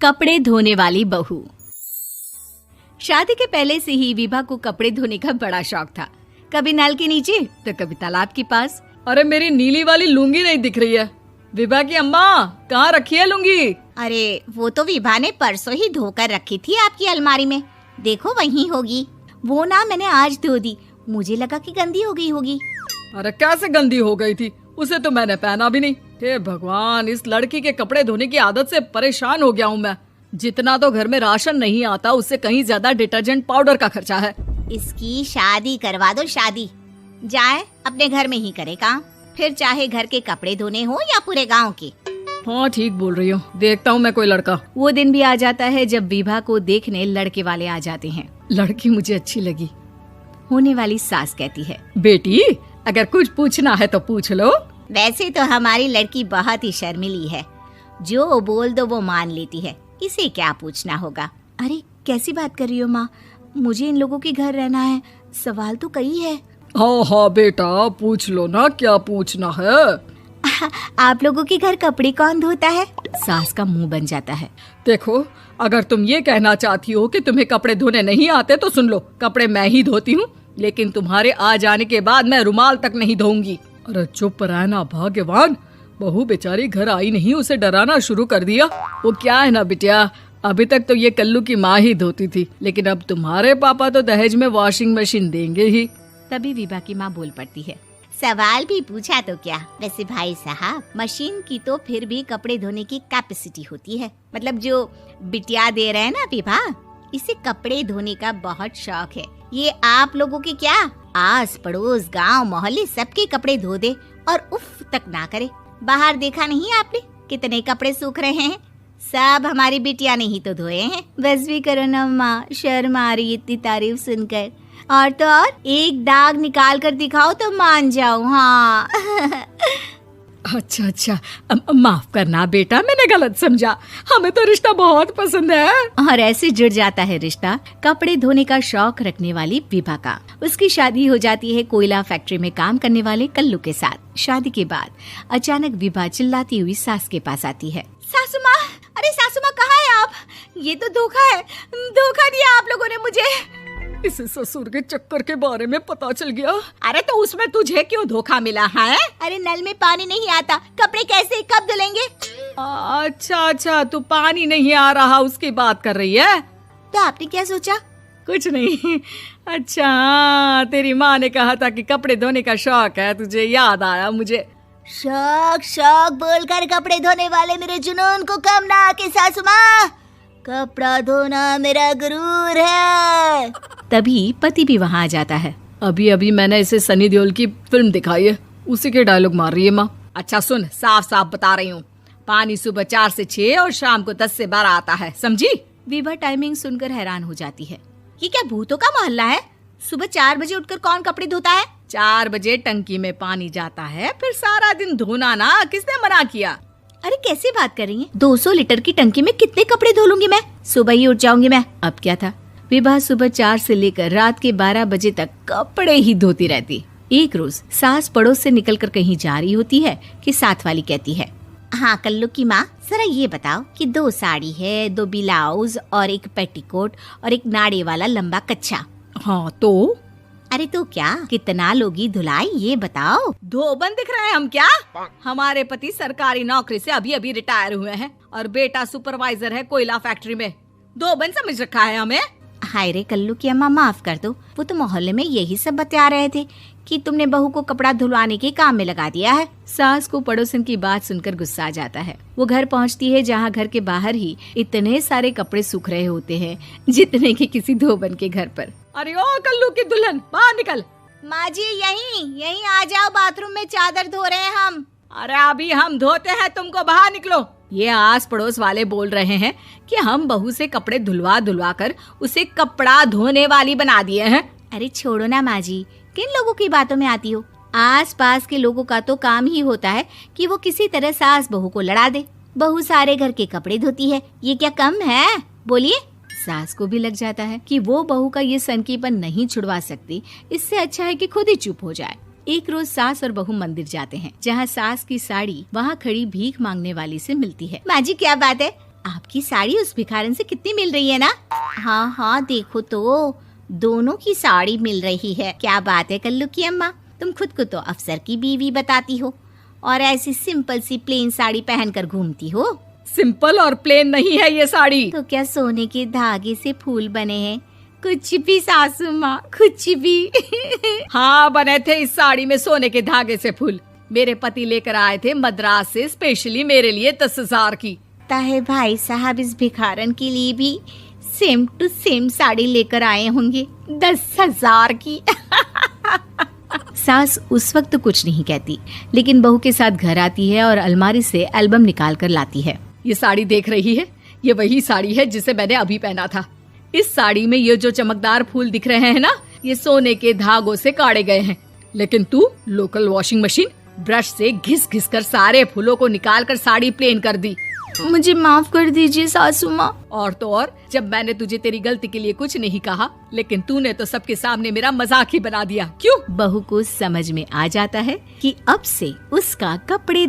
कपड़े धोने वाली बहू। शादी के पहले से ही विभा को कपड़े धोने का बड़ा शौक था। कभी नल के नीचे तो कभी तालाब के पास। अरे मेरी नीली वाली लुंगी नहीं दिख रही है। विभा की अम्मा, कहाँ रखी है लुंगी? अरे वो तो विभा ने परसों ही धोकर रखी थी आपकी अलमारी में, देखो वहीं होगी। वो ना मैंने आज धो दी, मुझे लगा कि गंदी हो गई होगी। अरे कैसे गंदी हो गई थी? उसे तो मैंने पहना भी नहीं। हे भगवान, इस लड़की के कपड़े धोने की आदत से परेशान हो गया हूँ मैं। जितना तो घर में राशन नहीं आता, उससे कहीं ज्यादा डिटर्जेंट पाउडर का खर्चा है। इसकी शादी करवा दो, शादी। जाए अपने घर में ही करे काम, फिर चाहे घर के कपड़े धोने हो या पूरे गांव के। हाँ ठीक बोल रही हो, देखता हूँ मैं कोई लड़का। वो दिन भी आ जाता है जब विभा को देखने लड़के वाले आ जाते हैं। लड़की मुझे अच्छी लगी। होने वाली सास कहती है, बेटी अगर कुछ पूछना है तो पूछ लो। वैसे तो हमारी लड़की बहुत ही शर्मीली है, जो बोल दो वो मान लेती है, इसे क्या पूछना होगा। अरे कैसी बात कर रही हो माँ, मुझे इन लोगों के घर रहना है, सवाल तो कई है। हाँ हाँ बेटा, पूछ लो ना, क्या पूछना है। आप लोगों के घर कपड़े कौन धोता है? सास का मुंह बन जाता है। देखो, अगर तुम ये कहना चाहती हो कि तुम्हें कपड़े धोने नहीं आते तो सुन लो, कपड़े मैं ही धोती हूँ, लेकिन तुम्हारे आ जाने के बाद मैं रुमाल तक नहीं धोऊंगी। अरे चुप रहना भाग्यवान, बहू बेचारी घर आई नहीं, उसे डराना शुरू कर दिया। वो क्या है ना बिटिया, अभी तक तो ये कल्लू की माँ ही धोती थी, लेकिन अब तुम्हारे पापा तो दहेज में वॉशिंग मशीन देंगे ही। तभी विभा की माँ बोल पड़ती है, सवाल भी पूछा तो क्या। वैसे भाई साहब, मशीन की तो फिर भी कपड़े धोने की कैपेसिटी होती है। मतलब जो बिटिया दे रहे हैं ना विभा, इसे कपड़े धोने का बहुत शौक है। ये आप लोगों के क्या, आस पड़ोस गांव मोहल्ले सबके कपड़े धो दे और उफ तक ना करे। बाहर देखा नहीं आपने कितने कपड़े सूख रहे हैं? सब हमारी बिटिया ने ही तो धोए हैं। बस भी करो ना माँ, शर्म आ रही इतनी तारीफ सुनकर। और तो और एक दाग निकाल कर दिखाओ तो मान जाओ। हाँ अच्छा, माफ करना बेटा, मैंने गलत समझा। हमें तो रिश्ता बहुत पसंद है। और ऐसे जुड़ जाता है रिश्ता कपड़े धोने का शौक रखने वाली विभा का। उसकी शादी हो जाती है कोयला फैक्ट्री में काम करने वाले कल्लू के साथ। शादी के बाद अचानक विभा चिल्लाती हुई सास के पास आती है। सासू माँ, अरे सासू माँ कहाँ है आप? ये तो धोखा है, धोखा दिया आप लोगों ने मुझे। इसे ससुर के चक्कर के बारे में पता चल गया। अरे तो उसमें तुझे क्यों धोखा मिला है? अरे नल में पानी नहीं आता, कपड़े कैसे कब धुलेंगे? अच्छा, तू पानी नहीं आ रहा उसकी बात कर रही है। तो आपने क्या सोचा? कुछ नहीं। अच्छा, तेरी माँ ने कहा था कि कपड़े धोने का शौक है तुझे, याद आया मुझे। शौक बोलकर कपड़े धोने वाले मेरे जुनून को कम ना आके सासू माँ, कपड़ा धोना मेरा गुरूर है। तभी पति भी वहाँ आ जाता है। अभी मैंने इसे सनी देओल की फिल्म दिखाई है, उसी के डायलॉग मार रही है माँ। अच्छा सुन, साफ साफ बता रही हूँ, पानी सुबह 4 से 6 और शाम को 10 से 12 आता है, समझी? विभा टाइमिंग सुनकर हैरान हो जाती है। ये क्या भूतों का मोहल्ला है? सुबह 4 बजे उठकर कौन कपड़े धोता है? 4 बजे टंकी में पानी जाता है, फिर सारा दिन धोना ना, किसने मना किया? अरे कैसी बात कर रही हैं? 200 लीटर की टंकी में कितने कपड़े धो लूंगी मैं? सुबह ही उठ जाऊंगी मैं। अब क्या था, विभा सुबह 4 से लेकर रात के 12 बजे तक कपड़े ही धोती रहती। एक रोज सास पड़ोस से निकलकर कहीं जा रही होती है कि साथ वाली कहती है, हाँ कल्लू की माँ, जरा ये बताओ कि 2 साड़ी है, 2 ब्लाउज और एक पेटीकोट और एक नाड़े वाला लंबा कच्छा। हाँ तो? अरे तो क्या, कितना लोगी धुलाई ये बताओ। धोबन दिख रहे हैं हम क्या? हमारे पति सरकारी नौकरी से अभी रिटायर हुए हैं और बेटा सुपरवाइजर है कोयला फैक्ट्री में। धोबन समझ रखा है हमें? हाय रे कल्लू की अम्मा, माफ कर दो, वो तो मोहल्ले में यही सब बता रहे थे कि तुमने बहू को कपड़ा धुलवाने के काम में लगा दिया है। सास को पड़ोसन की बात सुनकर गुस्सा आ जाता है। वो घर पहुंचती है जहां घर के बाहर ही इतने सारे कपड़े सूख रहे होते हैं जितने कि किसी धोबन के घर पर। अरे ओ कल्लू की दुल्हन, बाहर निकल। माँ जी यहीं आ जाओ, बाथरूम में चादर धो रहे हैं हम। अरे अभी हम धोते हैं, तुमको बाहर निकलो। ये आस पड़ोस वाले बोल रहे हैं कि हम बहू से कपड़े धुलवा कर उसे कपड़ा धोने वाली बना दिए हैं। अरे छोड़ो ना माँ जी, किन लोगों की बातों में आती हो? आस पास के लोगों का तो काम ही होता है कि वो किसी तरह सास बहू को लड़ा दे। बहू सारे घर के कपड़े धोती है, ये क्या कम है? बोलिए। सास को भी लग जाता है कि वो बहू का ये सनकीपन नहीं छुड़वा सकती, इससे अच्छा है कि खुद ही चुप हो जाए। एक रोज सास और बहू मंदिर जाते हैं, जहाँ सास की साड़ी वहाँ खड़ी भीख मांगने वाली से मिलती है। माँ जी क्या बात है, आपकी साड़ी उस भिखारन से कितनी मिल रही है ना? हाँ हाँ देखो तो, दोनों की साड़ी मिल रही है। क्या बात है कल्लू की अम्मा, तुम खुद को तो अफसर की बीवी बताती हो और ऐसी सिंपल सी प्लेन साड़ी पहनकर घूमती हो। सिंपल और प्लेन नहीं है ये साड़ी। तो क्या सोने के धागे से फूल बने हैं? कुछ भी सासू माँ, कुछ भी। हाँ बने थे इस साड़ी में सोने के धागे से फूल। मेरे पति लेकर आए थे मद्रास से स्पेशली मेरे लिए 10,000 की। ताहे भाई साहब इस भिखारन के लिए भी सेम टू सेम साड़ी लेकर आए होंगे 10,000 की। सास उस वक्त तो कुछ नहीं कहती, लेकिन बहू के साथ घर आती है और अलमारी से एल्बम निकाल कर लाती है। ये साड़ी देख रही है, ये वही साड़ी है जिसे मैंने अभी पहना था। इस साड़ी में ये जो चमकदार फूल दिख रहे हैं ना, ये सोने के धागों से काटे गए हैं। लेकिन तू लोकल वॉशिंग मशीन ब्रश से घिस घिस कर सारे फूलों को निकाल कर साड़ी प्लेन कर दी। मुझे माफ कर दीजिए सासू माँ। और तो और, जब मैंने तुझे तेरी गलती के लिए कुछ नहीं कहा, लेकिन तूने तो सबके सामने मेरा मजाक ही बना दिया। क्यों? बहू को समझ में आ जाता है कि अब से उसका कपड़े